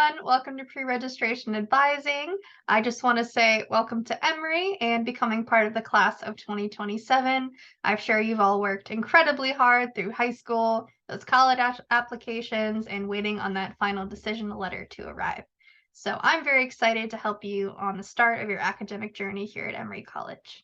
everyone. Welcome to pre-registration advising. I just want to say welcome to Emory and becoming part of the class of 2027. I'm sure you've all worked incredibly hard through high school, those college applications, and waiting on that final decision letter to arrive. So I'm very excited to help you on the start of your academic journey here at Emory College.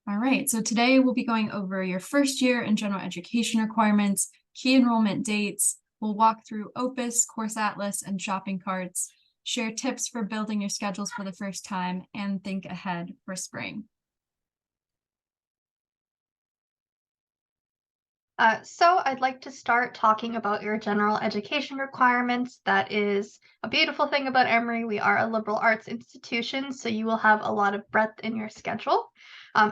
All right, so today we'll be going over your first year and general education requirements, key enrollment dates. We'll walk through Opus, Course Atlas, and shopping carts, share tips for building your schedules for the first time, and think ahead for spring. So I'd like to start talking about your general education requirements. That is a beautiful thing about Emory. We are a liberal arts institution, so you will have a lot of breadth in your schedule.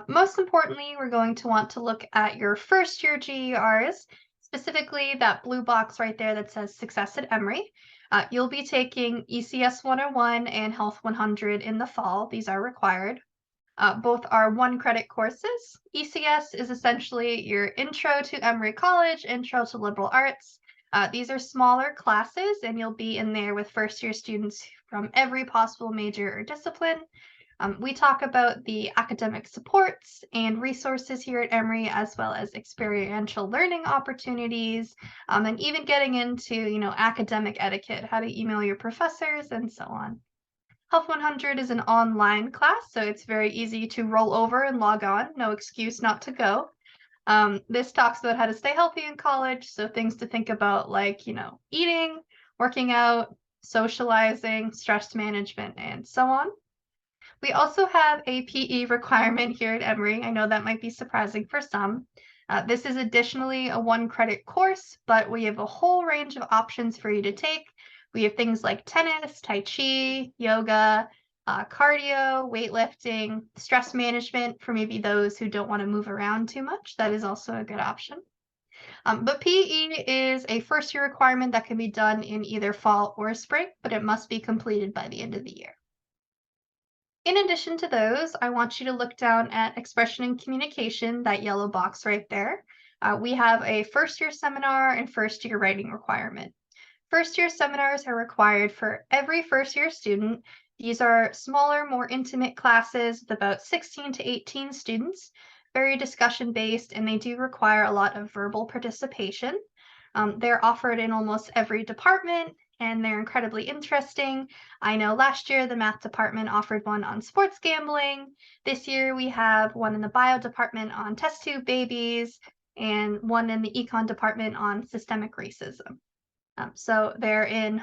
Most importantly, we're going to want to look at your first year GERs, specifically that blue box right there that says Success at Emory. You'll be taking ECS 101 and Health 100 in the fall. These are required. Both are one-credit courses. ECS is essentially your Intro to Emory College, Intro to Liberal Arts. These are smaller classes, and you'll be in there with first-year students from every possible major or discipline. We talk about the academic supports and resources here at Emory, as well as experiential learning opportunities, and even getting into, academic etiquette, how to email your professors, and so on. Health 100 is an online class, so it's very easy to roll over and log on. No excuse not to go. This talks about how to stay healthy in college, so things to think about like, eating, working out, socializing, stress management, and so on. We also have a PE requirement here at Emory. I know that might be surprising for some. This is additionally a one-credit course, but we have a whole range of options for you to take. We have things like tennis, tai chi, yoga, cardio, weightlifting, stress management for maybe those who don't want to move around too much. That is also a good option. But PE is a first-year requirement that can be done in either fall or spring, but it must be completed by the end of the year. In addition to those, I want you to look down at expression and communication, that yellow box right there. We have a first-year seminar and first-year writing requirement. First-year seminars are required for every first-year student. These are smaller, more intimate classes with about 16 to 18 students, very discussion-based, and they do require a lot of verbal participation. They're offered in almost every department, and they're incredibly interesting. I know last year the math department offered one on sports gambling. This year we have one in the bio department on test tube babies, and one in the econ department on systemic racism. So they're in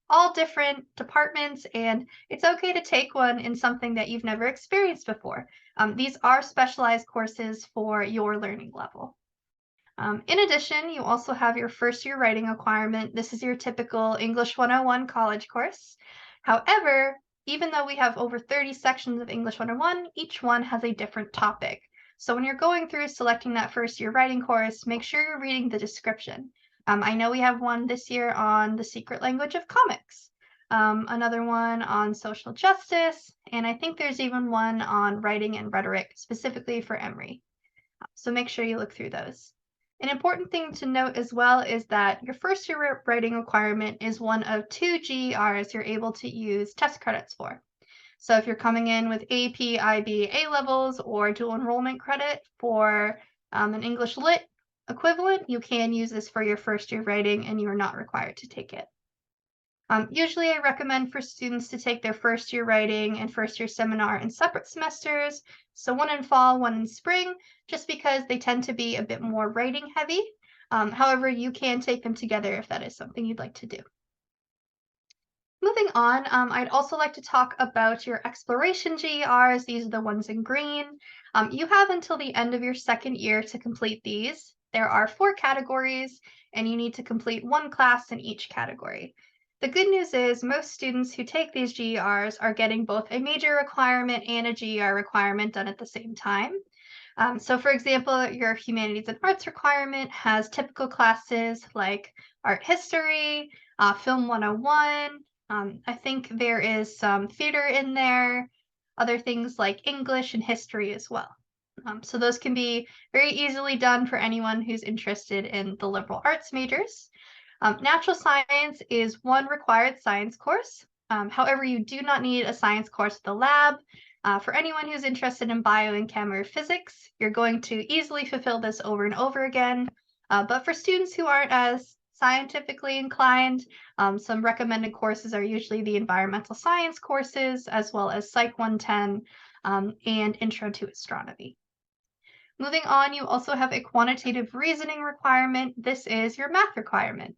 all different departments, and it's okay to take one in something that you've never experienced before. These are specialized courses for your learning level. In addition, you also have your first year writing requirement. This is your typical English 101 college course. However, even though we have over 30 sections of English 101, each one has a different topic. So when you're going through selecting that first year writing course, make sure you're reading the description. I know we have one this year on the secret language of comics, another one on social justice, and I think there's even one on writing and rhetoric specifically for Emory. So make sure you look through those. An important thing to note as well is that your first year writing requirement is one of 2 GERs you're able to use test credits for. So if you're coming in with AP, IB, A levels, or dual enrollment credit for an English Lit equivalent, you can use this for your first year writing and you are not required to take it. Usually I recommend for students to take their first year writing and first year seminar in separate semesters, so one in fall, one in spring, just because they tend to be a bit more writing heavy. However, you can take them together if that is something you'd like to do. Moving on, I'd also like to talk about your exploration GERs. These are the ones in green. You have until the end of your second year to complete these. There are 4 categories, and you need to complete 1 class in each category. The good news is most students who take these GERs are getting both a major requirement and a GER requirement done at the same time. So for example, your humanities and arts requirement has typical classes like art history, film 101. I think there is some theater in there, other things like English and history as well. So those can be very easily done for anyone who's interested in the liberal arts majors. Natural science is one required science course. However, you do not need a science course with a lab. For anyone who's interested in bio and chem or physics, you're going to easily fulfill this over and over again. But for students who aren't as scientifically inclined, some recommended courses are usually the environmental science courses, as well as Psych 110 and Intro to Astronomy. Moving on, you also have a quantitative reasoning requirement. This is your math requirement.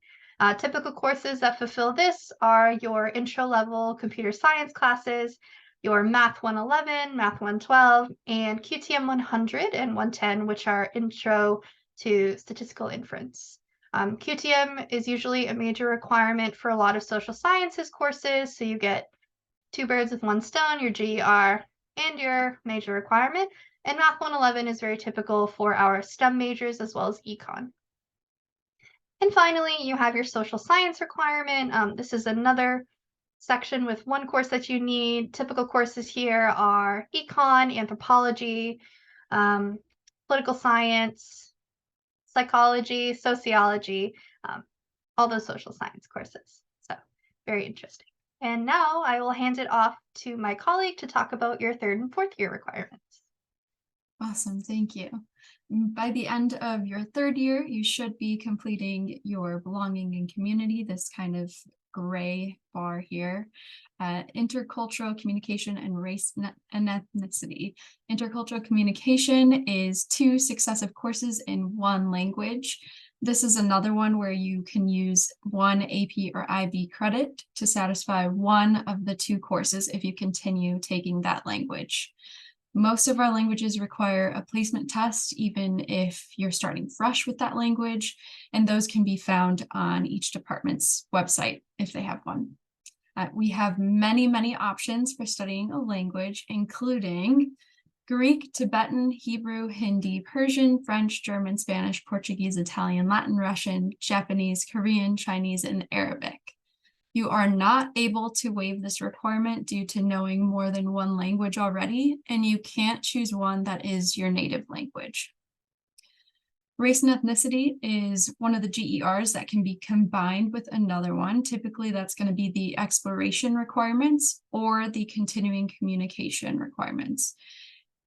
Typical courses that fulfill this are your intro-level computer science classes, your Math 111, Math 112, and QTM 100 and 110, which are intro to statistical inference. QTM is usually a major requirement for a lot of social sciences courses, so you get two birds with one stone, your GER and your major requirement. And Math 111 is very typical for our STEM majors as well as econ. And finally, you have your social science requirement. This is another section with one course that you need. Typical courses here are econ, anthropology, political science, psychology, sociology, all those social science courses. So very interesting. And now I will hand it off to my colleague to talk about your third and fourth year requirements. Awesome, thank you. By the end of your third year, you should be completing your belonging and community, this kind of gray bar here. Intercultural communication and race and ethnicity. Intercultural communication is 2 successive courses in 1 language. This is another one where you can use 1 AP or IB credit to satisfy one of the 2 courses if you continue taking that language. Most of our languages require a placement test, even if you're starting fresh with that language, and those can be found on each department's website if they have one. We have many, many options for studying a language, including Greek, Tibetan, Hebrew, Hindi, Persian, French, German, Spanish, Portuguese, Italian, Latin, Russian, Japanese, Korean, Chinese, and Arabic. You are not able to waive this requirement due to knowing more than 1 language already, and you can't choose one that is your native language. Race and ethnicity is one of the GERs that can be combined with another one. Typically, that's going to be the exploration requirements or the continuing communication requirements.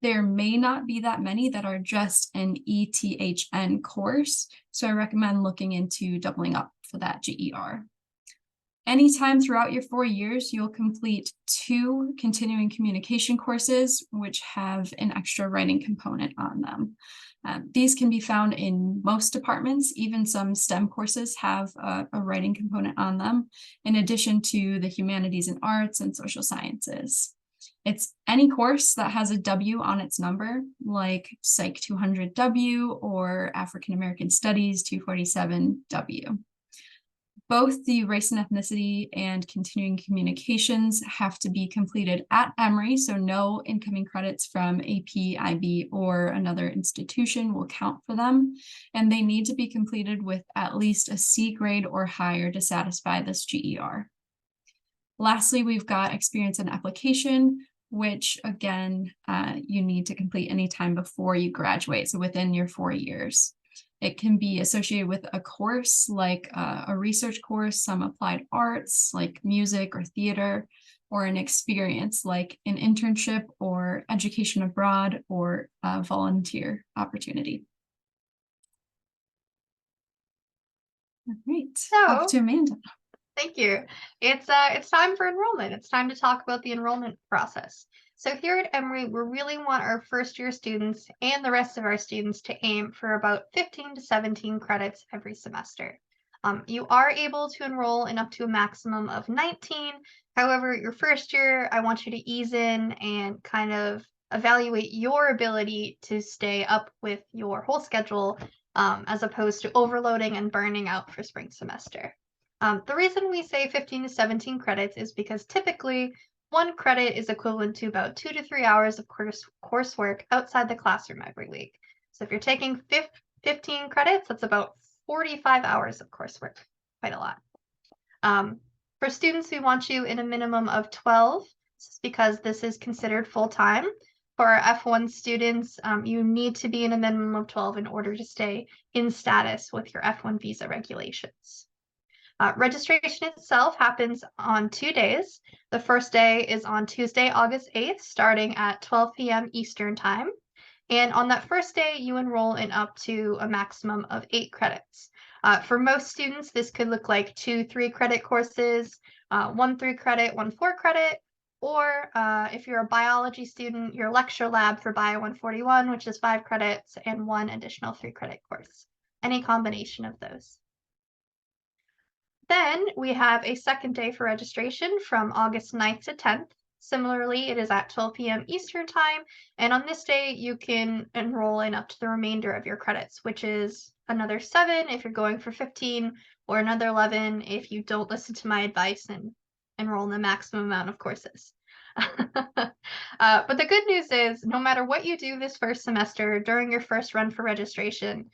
There may not be that many that are just an ETHN course, so I recommend looking into doubling up for that GER. Anytime throughout your 4 years, you'll complete 2 continuing communication courses, which have an extra writing component on them. These can be found in most departments. Even some STEM courses have a writing component on them, in addition to the humanities and arts and social sciences. It's any course that has a W on its number, like Psych 200W or African American Studies 247W. Both the race and ethnicity and continuing communications have to be completed at Emory, so no incoming credits from AP, IB, or another institution will count for them, and they need to be completed with at least a C grade or higher to satisfy this GER. Lastly, we've got experience and application, which again, you need to complete anytime before you graduate, so within your 4 years. It can be associated with a course like a research course, some applied arts like music or theater, or an experience like an internship or education abroad or a volunteer opportunity. All right, off to Amanda. Thank you. It's time for enrollment. It's time to talk about the enrollment process. So here at Emory, we really want our first year students and the rest of our students to aim for about 15 to 17 credits every semester. You are able to enroll in up to a maximum of 19. However, your first year, I want you to ease in and kind of evaluate your ability to stay up with your whole schedule as opposed to overloading and burning out for spring semester. The reason we say 15 to 17 credits is because typically 1 credit is equivalent to about 2 to 3 hours of coursework outside the classroom every week. So if you're taking 15 credits, that's about 45 hours of coursework, quite a lot. For students, we want you in a minimum of 12, because this is considered full-time. For our F1 students, you need to be in a minimum of 12 in order to stay in status with your F1 visa regulations. Registration itself happens on 2 days. The first day is on Tuesday, August 8th, starting at 12 p.m. Eastern Time. And on that first day, you enroll in up to a maximum of 8 credits. For most students, this could look like 2 3-credit courses, 1 3-credit, 1 4-credit, or if you're a biology student, your lecture lab for Bio 141, which is 5 credits, and 1 additional 3-credit course. Any combination of those. Then we have a second day for registration from August 9th to 10th. Similarly, it is at 12 p.m. Eastern Time, and on this day, you can enroll in up to the remainder of your credits, which is another 7 if you're going for 15, or another 11 if you don't listen to my advice and enroll in the maximum amount of courses. But the good news is, no matter what you do this first semester during your first run for registration,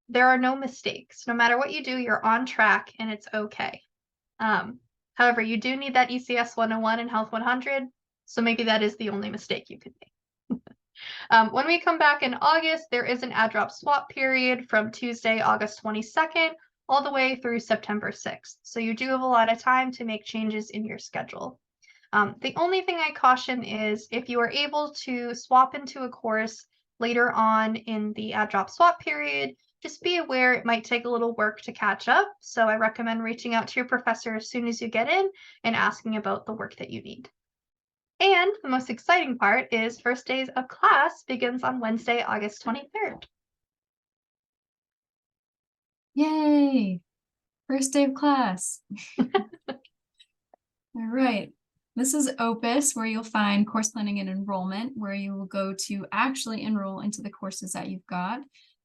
there are no mistakes. No matter what you do, you're on track and it's okay. However, you do need that ECS 101 and Health 100, so maybe that is the only mistake you could make. When we come back in August, there is an add-drop swap period from Tuesday, August 22nd, all the way through September 6th. So you do have a lot of time to make changes in your schedule. The only thing I caution is if you are able to swap into a course later on in the add-drop swap period, just be aware it might take a little work to catch up. So I recommend reaching out to your professor as soon as you get in and asking about the work that you need. And the most exciting part is first days of class begins on Wednesday, August 23rd. Yay! First day of class. All right. This is Opus, where you'll find course planning and enrollment, where you will go to actually enroll into the courses that you've got.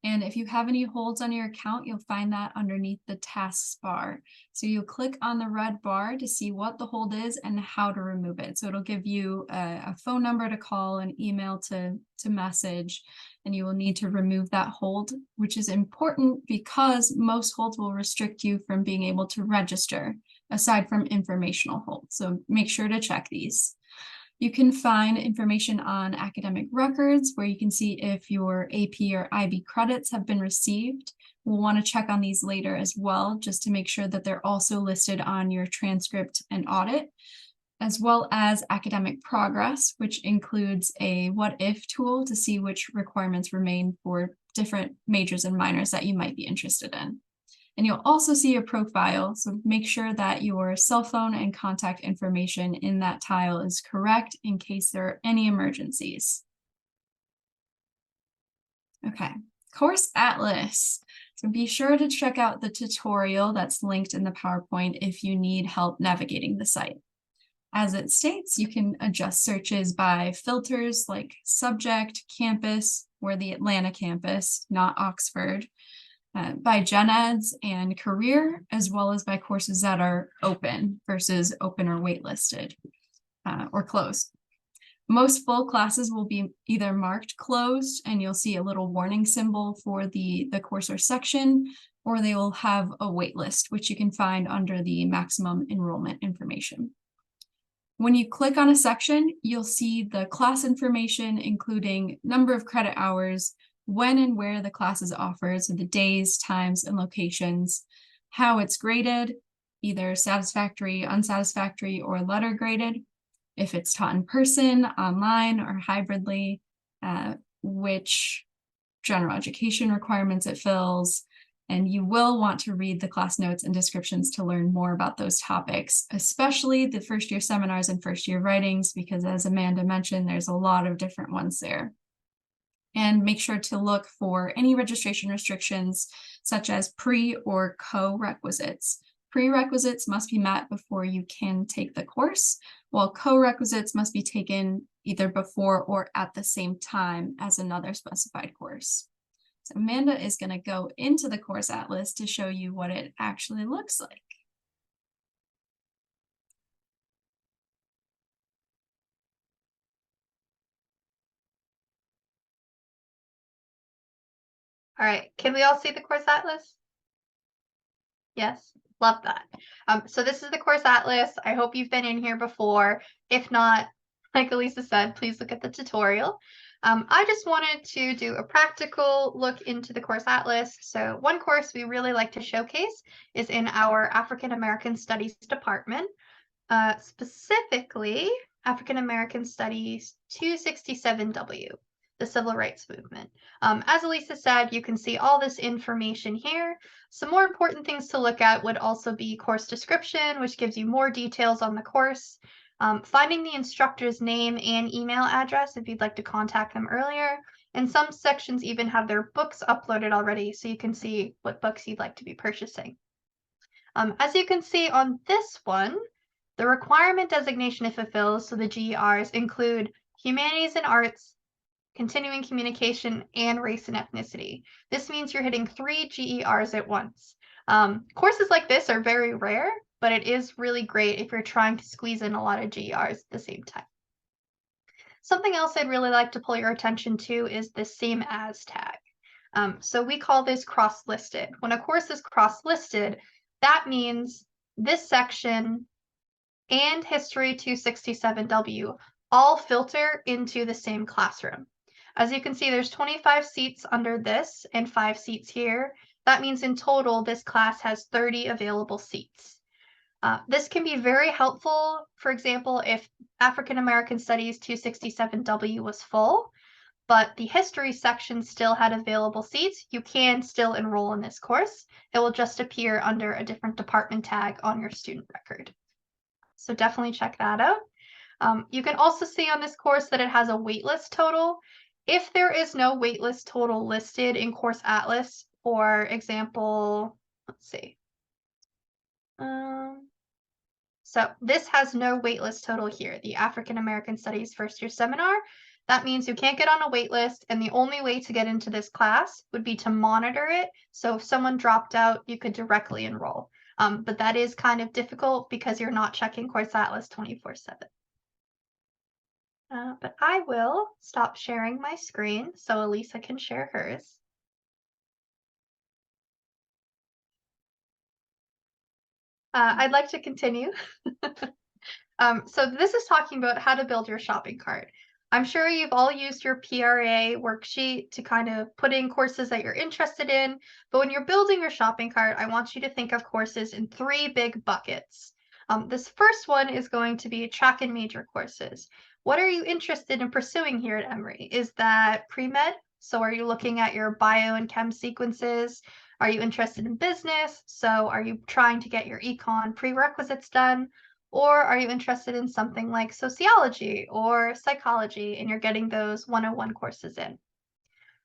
And if you have any holds on your account, you'll find that underneath the tasks bar. So you'll click on the red bar to see what the hold is and how to remove it. So it'll give you a phone number to call, an email to message, and you will need to remove that hold, which is important because most holds will restrict you from being able to register, aside from informational holds. So make sure to check these. You can find information on academic records where you can see if your AP or IB credits have been received. We'll want to check on these later as well, just to make sure that they're also listed on your transcript and audit, as well as academic progress, which includes a what if tool to see which requirements remain for different majors and minors that you might be interested in. And you'll also see a profile, so make sure that your cell phone and contact information in that tile is correct in case there are any emergencies. Okay, Course Atlas. So be sure to check out the tutorial that's linked in the PowerPoint if you need help navigating the site. As it states, you can adjust searches by filters like subject, campus, or the Atlanta campus, not Oxford, by gen eds and career, as well as by courses that are open versus open or waitlisted or closed. Most full classes will be either marked closed, and you'll see a little warning symbol for the course or section, or they will have a wait list, which you can find under the maximum enrollment information. When you click on a section, you'll see the class information, including number of credit hours, when and where the class is offered, so the days, times, and locations, how it's graded, either satisfactory, unsatisfactory, or letter graded, if it's taught in person, online, or hybridly, which general education requirements it fills, and you will want to read the class notes and descriptions to learn more about those topics, especially the first year seminars and first year writings, because as Amanda mentioned, there's a lot of different ones there. And make sure to look for any registration restrictions, such as pre or co-requisites. Prerequisites must be met before you can take the course, while co-requisites must be taken either before or at the same time as another specified course. So Amanda is going to go into the Course Atlas to show you what it actually looks like. All right, can we all see the Course Atlas? Yes, love that. So this is the Course Atlas. I hope you've been in here before. If not, like Elisa said, please look at the tutorial. I just wanted to do a practical look into the course atlas. So one course we really like to showcase is in our African American Studies department, specifically African American Studies 267W, the Civil Rights Movement. As Elisa said, you can see all this information here. Some more important things to look at would also be course description, which gives you more details on the course. Finding the instructor's name and email address if you'd like to contact them earlier. And some sections even have their books uploaded already, so you can see what books you'd like to be purchasing. As you can see on this one, the requirement designation it fulfills, so the GERs, include humanities and arts, continuing communication, and race and ethnicity. This means you're hitting 3 GERs at once. Courses like this are very rare, but it is really great if you're trying to squeeze in a lot of GERs at the same time. Something else I'd really like to pull your attention to is the same as tag. So we call this cross-listed. When a course is cross-listed, that means this section and History 267W all filter into the same classroom. As you can see, there's 25 seats under this and 5 seats here. That means in total, this class has 30 available seats. This can be very helpful, for example, if African American Studies 267W was full, but the history section still had available seats, you can still enroll in this course. It will just appear under a different department tag on your student record. So definitely check that out. You can also see on this course that it has a waitlist total. If there is no waitlist total listed in Course Atlas, for example, let's see. So this has no waitlist total here, the African American Studies first year seminar. That means you can't get on a waitlist, and the only way to get into this class would be to monitor it. So if someone dropped out, you could directly enroll. But that is kind of difficult because you're not checking Course Atlas 24/7. But I will stop sharing my screen so Elisa can share hers. I'd like to continue. So this is talking about how to build your shopping cart. I'm sure you've all used your PRA worksheet to kind of put in courses that you're interested in, but when you're building your shopping cart, I want you to think of courses in 3 big buckets. This first one is going to be track and major courses. What are you interested in pursuing here at Emory? Is that pre-med? So are you looking at your bio and chem sequences? Are you interested in business? So are you trying to get your econ prerequisites done? Or are you interested in something like sociology or psychology and you're getting those 101 courses in?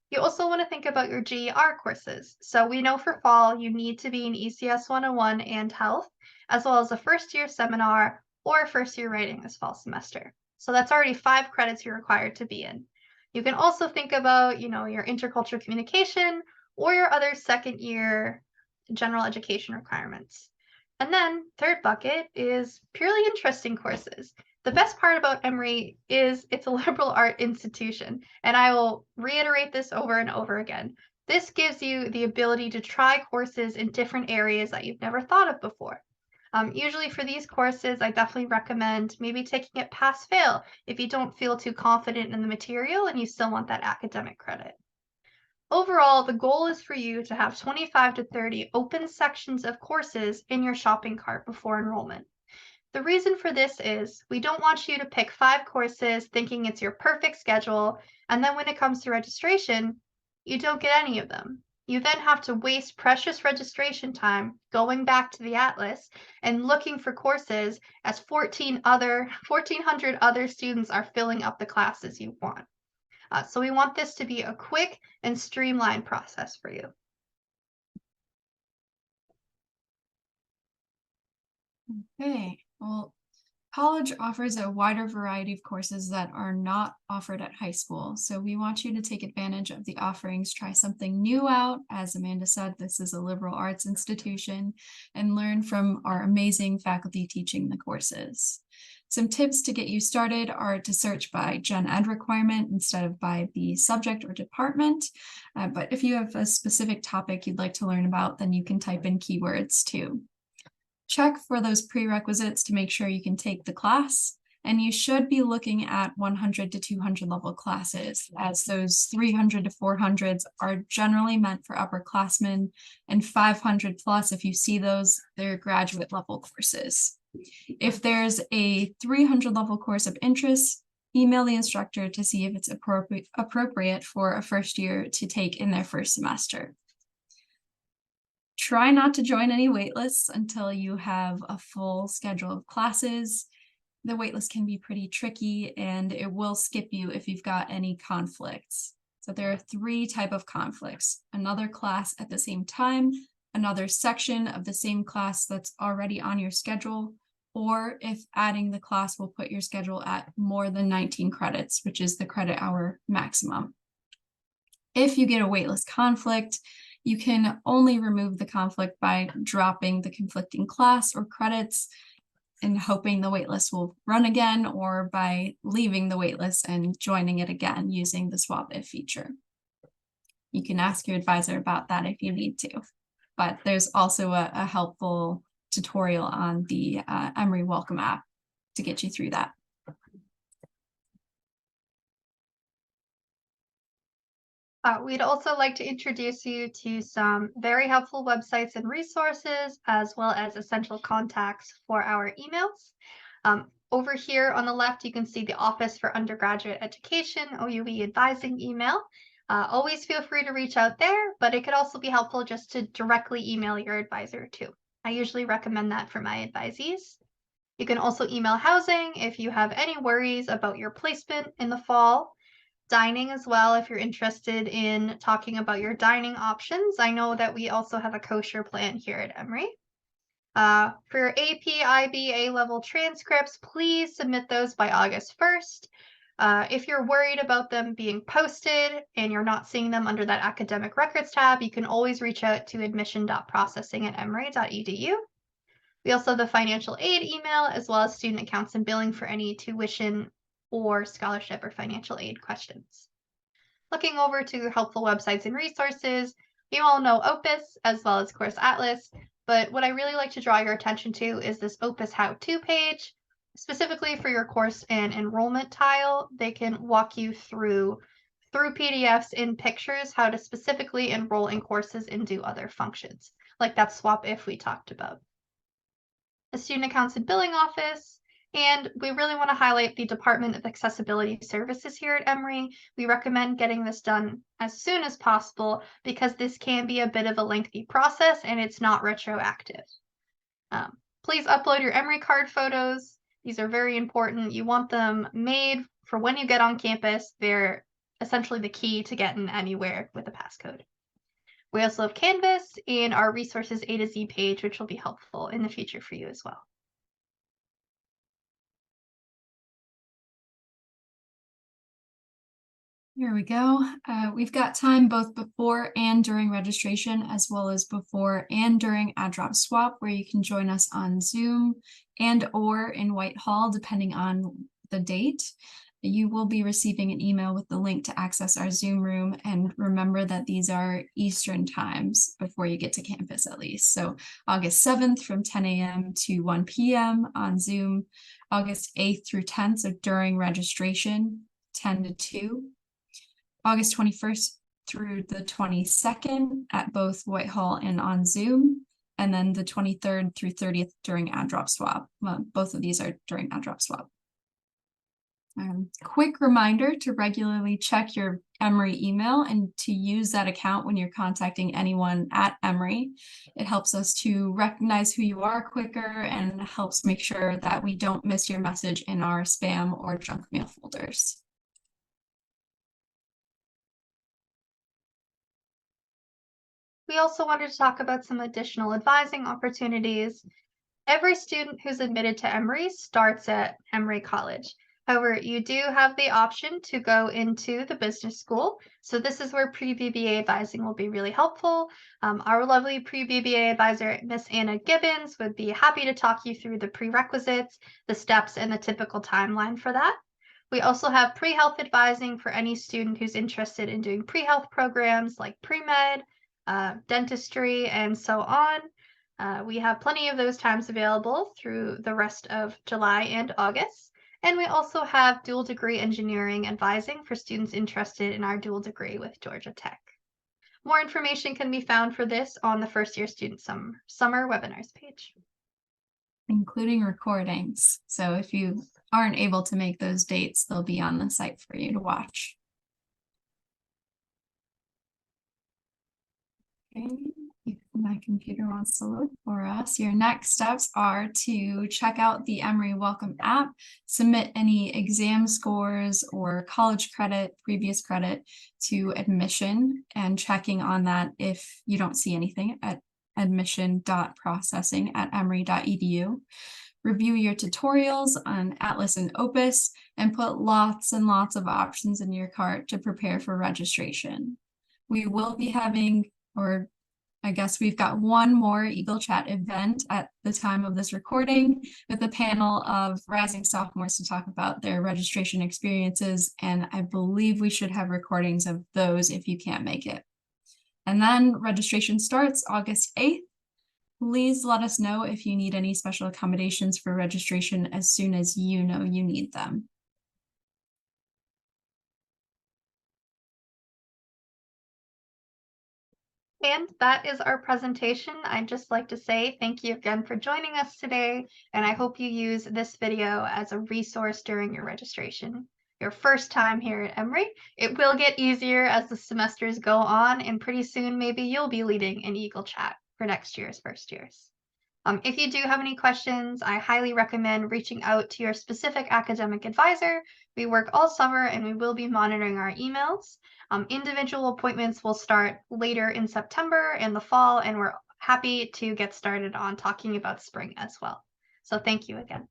You also want to think about your GER courses. So we know for fall you need to be in ECS 101 and health, as well as a first year seminar or a first year writing this fall semester. So that's already 5 credits you're required to be in. You can also think about, your intercultural communication or your other second year general education requirements. And then third bucket is purely interesting courses. The best part about Emory is it's a liberal art institution, and I will reiterate this over and over again. This gives you the ability to try courses in different areas that you've never thought of before. Usually for these courses, I definitely recommend maybe taking it pass-fail if you don't feel too confident in the material and you still want that academic credit. Overall, the goal is for you to have 25 to 30 open sections of courses in your shopping cart before enrollment. The reason for this is we don't want you to pick 5 courses thinking it's your perfect schedule, and then when it comes to registration, you don't get any of them. You then have to waste precious registration time going back to the Atlas and looking for courses as 1,400 other students are filling up the classes you want. So we want this to be a quick and streamlined process for you. Okay, well, college offers a wider variety of courses that are not offered at high school. So we want you to take advantage of the offerings, try something new out. As Amanda said, this is a liberal arts institution, and learn from our amazing faculty teaching the courses. Some tips to get you started are to search by Gen Ed requirement instead of by the subject or department. But if you have a specific topic you'd like to learn about, then you can type in keywords too. Check for those prerequisites to make sure you can take the class. And you should be looking at 100 to 200 level classes, as those 300 to 400s are generally meant for upperclassmen, and 500 plus, if you see those, they're graduate level courses. If there's a 300 level course of interest, email the instructor to see if it's appropriate for a first year to take in their first semester. Try not to join any waitlists until you have a full schedule of classes. The waitlist can be pretty tricky, and it will skip you if you've got any conflicts. So there are 3 types of conflicts: another class at the same time, another section of the same class that's already on your schedule, or if adding the class will put your schedule at more than 19 credits, which is the credit hour maximum. If you get a waitlist conflict, you can only remove the conflict by dropping the conflicting class or credits and hoping the waitlist will run again, or by leaving the waitlist and joining it again using the swap if feature. You can ask your advisor about that if you need to, but there's also a helpful tutorial on the Emory Welcome app to get you through that. We'd also like to introduce you to some very helpful websites and resources, as well as essential contacts for our emails. Over here on the left, you can see the Office for Undergraduate Education, OUE advising email. Always feel free to reach out there, but it could also be helpful just to directly email your advisor too. I usually recommend that for my advisees. You can also email housing if you have any worries about your placement in the fall. Dining as well, if you're interested in talking about your dining options. I know that we also have a kosher plan here at Emory. For your AP, IB, A-level transcripts, please submit those by August 1st. If you're worried about them being posted and you're not seeing them under that academic records tab, you can always reach out to admission.processing@emory.edu. We also have the financial aid email, as well as student accounts and billing for any tuition or scholarship or financial aid questions. Looking over to helpful websites and resources, you all know Opus as well as Course Atlas, but what I really like to draw your attention to is this Opus how-to page. Specifically for your course and enrollment tile, they can walk you through PDFs and pictures how to specifically enroll in courses and do other functions, like that swap if we talked about. The Student Accounts and Billing Office, and we really want to highlight the Department of Accessibility Services here at Emory. We recommend getting this done as soon as possible because this can be a bit of a lengthy process and it's not retroactive. Please upload your Emory card photos. These are very important. You want them made for when you get on campus. They're essentially the key to getting anywhere with a passcode. We also have Canvas and our resources A to Z page, which will be helpful in the future for you as well. Here we go. We've got time both before and during registration, as well as before and during add-drop swap, where you can join us on Zoom and or in Whitehall, depending on the date. You will be receiving an email with the link to access our Zoom room, and remember that these are Eastern times before you get to campus at least. So August 7th from 10 a.m. to 1 p.m. on Zoom, August 8th through 10th, so during registration, 10 to 2. August 21st through the 22nd at both Whitehall and on Zoom, and then the 23rd through 30th during add-drop swap. Both of these are during add-drop swap. Quick reminder to regularly check your Emory email and to use that account when you're contacting anyone at Emory. It helps us to recognize who you are quicker and helps make sure that we don't miss your message in our spam or junk mail folders. We also wanted to talk about some additional advising opportunities. Every student who's admitted to Emory starts at Emory College. However, you do have the option to go into the business school. So this is where pre-BBA advising will be really helpful. Our lovely pre-BBA advisor, Miss Anna Gibbons, would be happy to talk you through the prerequisites, the steps, and the typical timeline for that. We also have pre-health advising for any student who's interested in doing pre-health programs like pre-med, dentistry, and so on. We have plenty of those times available through the rest of July and August. And we also have dual degree engineering advising for students interested in our dual degree with Georgia Tech. More information can be found for this on the first year student summer webinars page. Including recordings. So if you aren't able to make those dates, they'll be on the site for you to watch. Okay, if my computer wants to load for us, your next steps are to check out the Emory Welcome app, submit any exam scores or college credit, previous credit to admission, and checking on that if you don't see anything at admission.processing@emory.edu. Review your tutorials on Atlas and Opus, and put lots and lots of options in your cart to prepare for registration. We will be having, or I guess we've got one more Eagle Chat event at the time of this recording with a panel of rising sophomores to talk about their registration experiences, and I believe we should have recordings of those if you can't make it. And then registration starts August 8th. Please let us know if you need any special accommodations for registration as soon as you know you need them. And that is our presentation. I'd just like to say thank you again for joining us today, and I hope you use this video as a resource during your registration. Your first time here at Emory, it will get easier as the semesters go on, and pretty soon maybe you'll be leading an Eagle Chat for next year's first years. If you do have any questions, I highly recommend reaching out to your specific academic advisor. We work all summer and we will be monitoring our emails. Individual appointments will start later in September and the fall, and we're happy to get started on talking about spring as well. So thank you again.